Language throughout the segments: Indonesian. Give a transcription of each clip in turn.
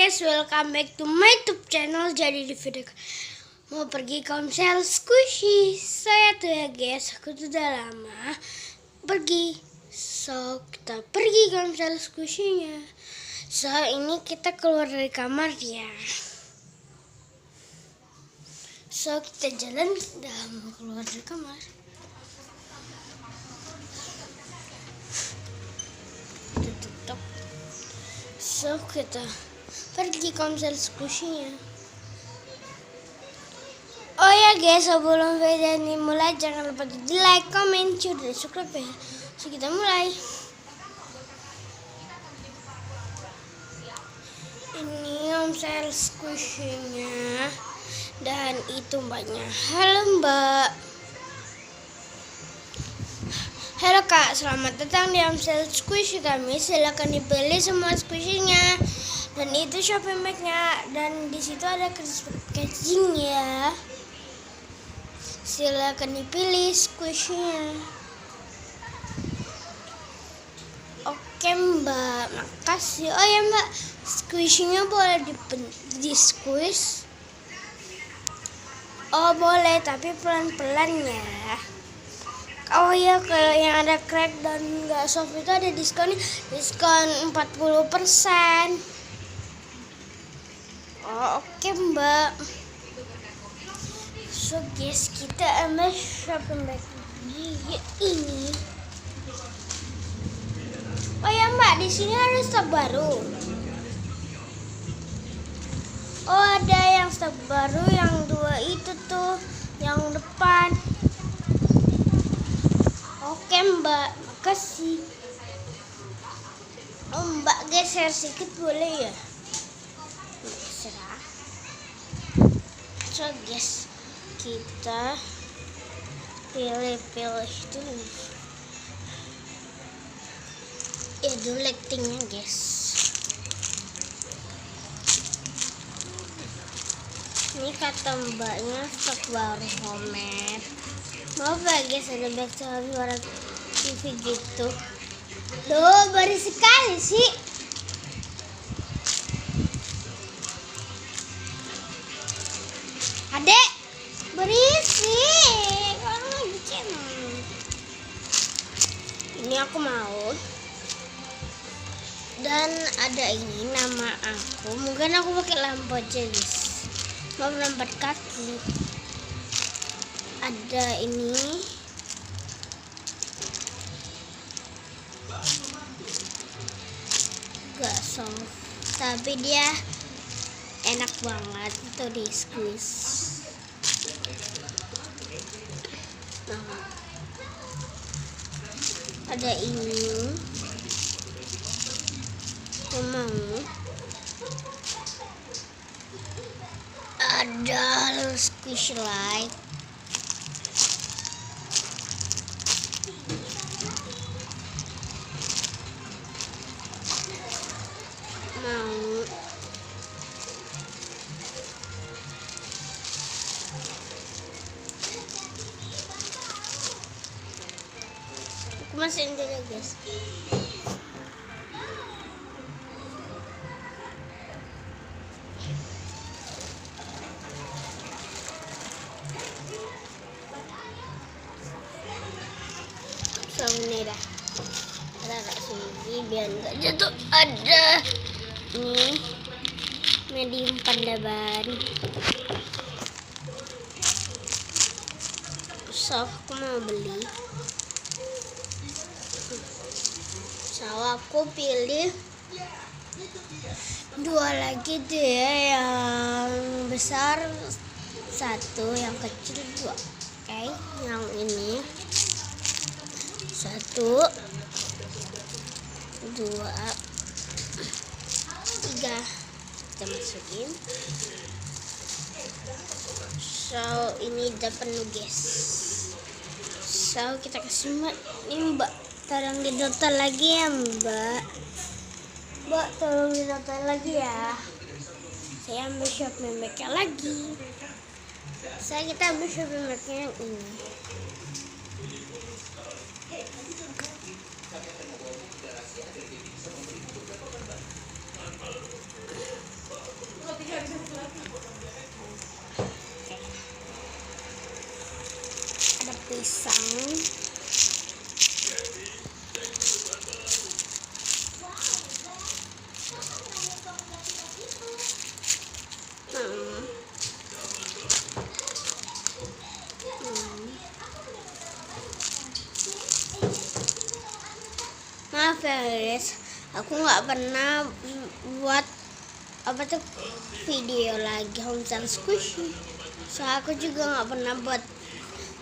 guys, welcome back to my YouTube channel. Jadi di video mau pergi Komsel Squishy. Saya tuh ya guys, aku tuh udah lama pergi. So kita pergi Komsel Squishy-nya. So ini kita keluar dari kamar ya. So kita jalan, udah mau keluar dari kamar. Tutup. So kita pergi Komsel Squishy-nya. Oh ya guys, sebelum video ini mulai jangan lupa di like, comment, share, dan subscribe ya. So kita mulai. Ini Komsel Squishy-nya dan itu mbaknya. Halo mbak. Halo kak, selamat datang di Komsel Squishy kami. Silakan dipilih semua squishy-nya. Dan itu shopping bag-nya, dan di situ ada packaging ya. Silakan dipilih squishy-nya. Oke mbak, makasih. Oh ya mbak, squishy-nya boleh di squish? Oh boleh, tapi pelan-pelan ya. Oh ya, kalau yang ada crack dan nggak soft itu ada diskon 40%. Oh oke mbak. So guys, kita ambil shopping bag ini. Oh ya mbak, di sini ada stok baru. Oh ada yang stok baru, yang dua itu tuh, yang depan. Oke mbak, makasih. Oh mbak, geser sedikit boleh ya? Serah. So guys, kita pilih-pilih dulu. Dulu lightingnya guys. Ini kata mbaknya stok baru homemade. Maaf ya guys, ada background suara TV gitu. Duh, berisik sekali sih. Adek, berisik. Orang lagi channel. Ini aku mau. Dan ada ini nama aku. Mungkin aku pakai lampu aja guys. Mau lambat kaki. Ada ini. Gak soft, tapi dia enak banget itu di squeeze. Nah, ada ini. Mau ada squish light. Mau aku masih dulu guys. So ini dah. Ada sini biar nggak jatuh. Ada ini medium pandaban. So aku mau beli. So aku pilih dua lagi deh, yang besar satu, yang kecil dua. Oke, yang ini satu, dua, tiga. Kita masukin. So ini udah penuh guys. So kita kasih mbak. Ini mbak, tolong didota lagi ya mbak. Mbak tolong didota lagi ya. Saya ambil shopping bag-nya lagi. Kita ambil shopping bag-nya yang ini. ya guys, aku nggak pernah buat video lagi homestyle squishy. So aku juga nggak pernah buat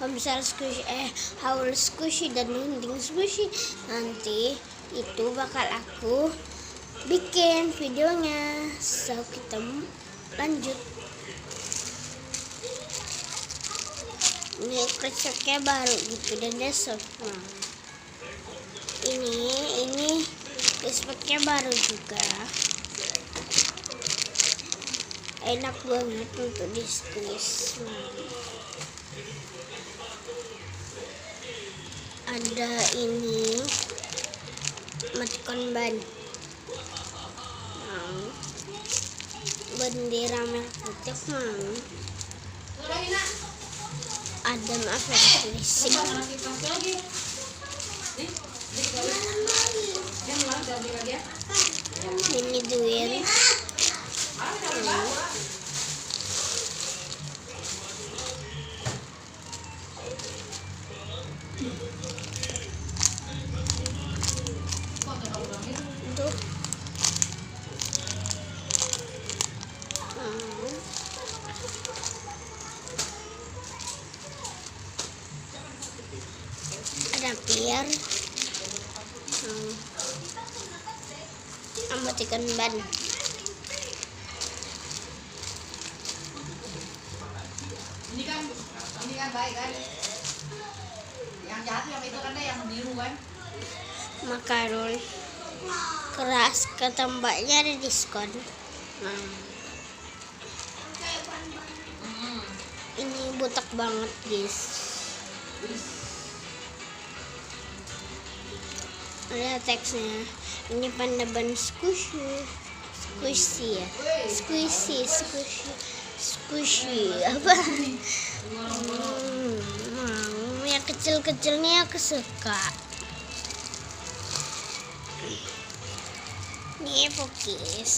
homestyle squishy, haul squishy dan hunting squishy. Nanti itu bakal aku bikin videonya. So kita lanjut. Ini kreceknya baru gitu dan dia soft. Ini kreceknya baru juga. Enak banget untuk di squeeze. Ada ini emoticon ban. Bendera merah putih ada tulisik. Ini duit. Ada pier, emoticon ban. Ini kan baik kan? Yang jahat yang itu kan yang biru kan? Makarol keras, ketembaknya ada diskon. Ini butek banget guys. Ada teksnya. Ini panda ban squishy ya, squishy apa? Yang kecil-kecilnya aku suka. Ini Pokis.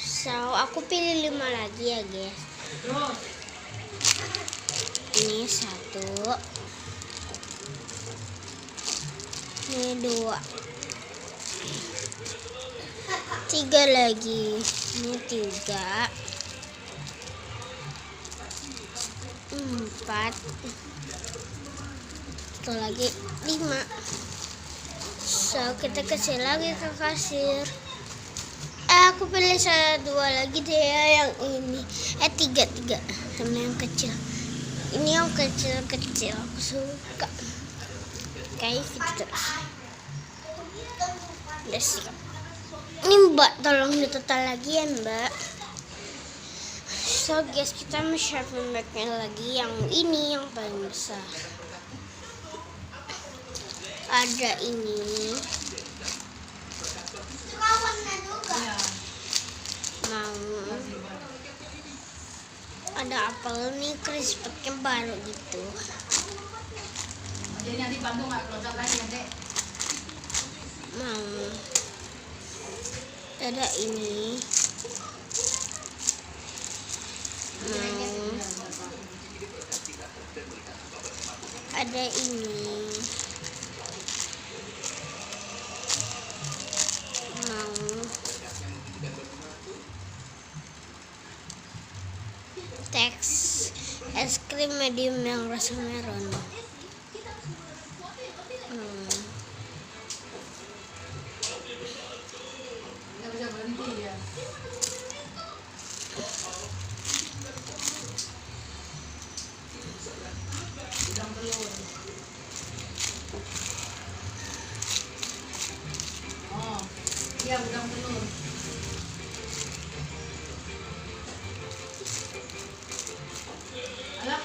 So aku pilih 5 lagi ya guys. Ini 1, ini 2, 3 lagi, ini 3, 4, satu lagi 5. So kita kasih lagi ke kasir. Aku pilih 2 lagi deh yang ini. 3 sama yang kecil. Ini yang kecil-kecil aku suka. Kayak gitu. Udah siap. Ini Mbak, tolong ditotal lagi ya Mbak. So guys, kita share backnya lagi. Yang ini yang paling besar. Ada ini. Ada apel nih, crispetnya baru gitu. Jadi nanti Bandung nggak close lagi nanti. Ada ini. Ada ini. Teks es krim medium yang rasa melon. Nggak bisa berhenti ya. Udang telur. Oh, iya udang telur. Alah.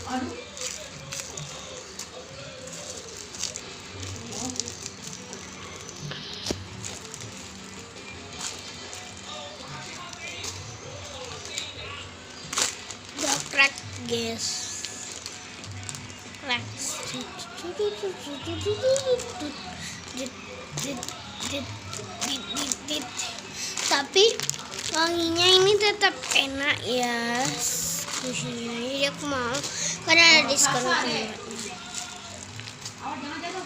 Aduh. Udah crack guys. Crack. Tapi Wanginya ini tetap enak ya susunya. Jadi aku mau karena ada diskon kemarin. Awas jangan jatuh.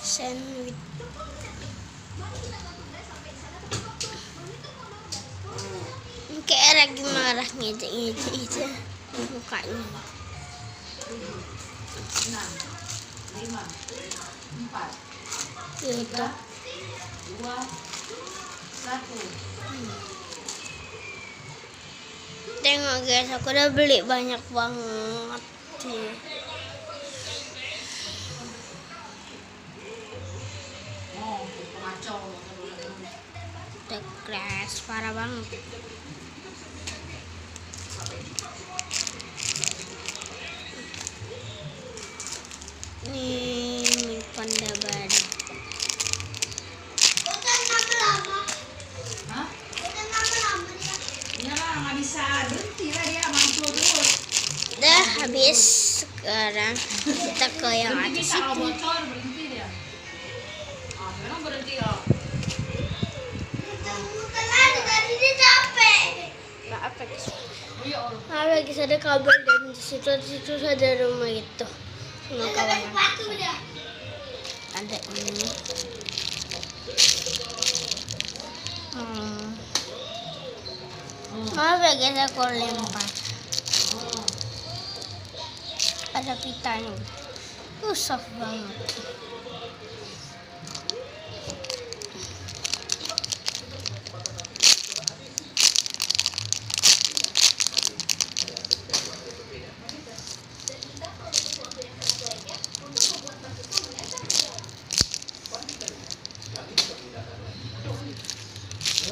Sandwich. Kayak lagi marah ngejek-ngejek mukanya. 6, 5, 4, Gitu. 2, 1. Tengok guys, aku udah beli banyak banget. Tuh. Oh, pengacau. The Crash parah banget. Nih, mie panda baru. Hah? Iya lah, nggak bisa berhenti lah dia mantul terus. Udah habis, sekarang kita ke yang Berhenti atas bisa kalau itu. bocor berhenti dia. Ah, memang berhenti ya. Maaf guys. Iya Allah. Maaf guys, ada kabel dan di situ ada rumah itu. Sama kawan. Ada ini. Maaf ya guys, aku lempar. Ada pitanya. Soft banget.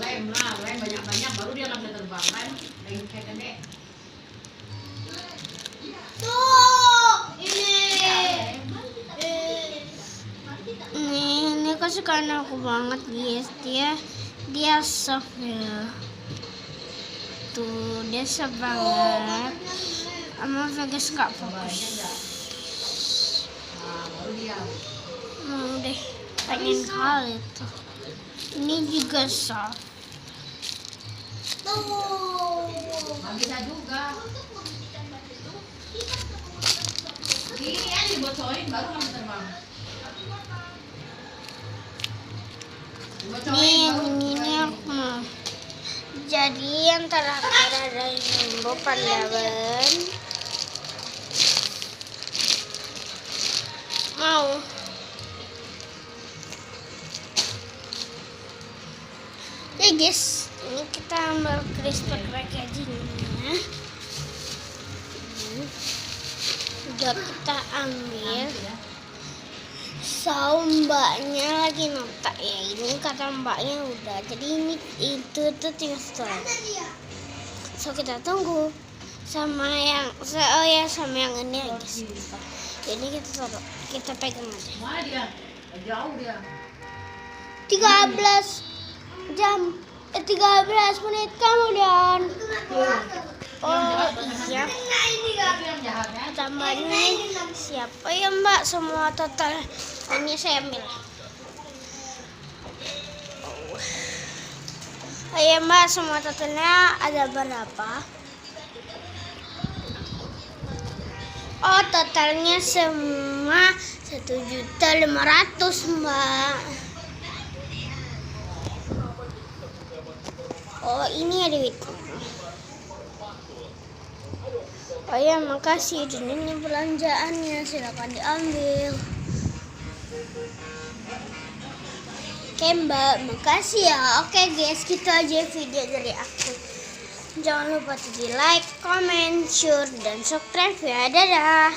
Lem lah, lem banyak-banyak baru dia nggak bisa terbang kan. Lem kayak gede. Ini kesukaan aku banget guys. Dia soft ya. Tuh, dia soft banget. Sama Vegas gak fokus. Nah, baru dia. Mau deh, pengen kali tuh. Ini juga soft. Nggak bisa juga. Ini aja dibocorin baru nggak bisa terbang. Dibocorin Nih, baru. ini aku mau. Jadi yang terakhir ada Jumbo Pandawan. Mau. Ya guys, ini kita ambil crispy packagingnya. Udah kita ambil. So mbaknya lagi nonton ya, ini kata mbaknya udah, jadi ini itu tuh tinggal satu lagi. So kita tunggu sama yang sama yang ini ya guys. Jadi kita taruh, kita pegang aja. Mana dia? Jauh dia. 13 jam 13 menit kemudian. Oh iya, Itu yang jahatnya. tambahin nih. Siapa ya mbak? Semua total ini saya ambil. Oh iya mbak, semua totalnya ada berapa? Oh totalnya semua 1.500.000 mbak. Oh ini ada duit. Oh ya makasih, dan ini belanjaannya, silakan diambil. Oke mbak, makasih ya. Oke guys, gitu aja video dari aku. Jangan lupa di like, comment, share, dan subscribe ya. Dadah.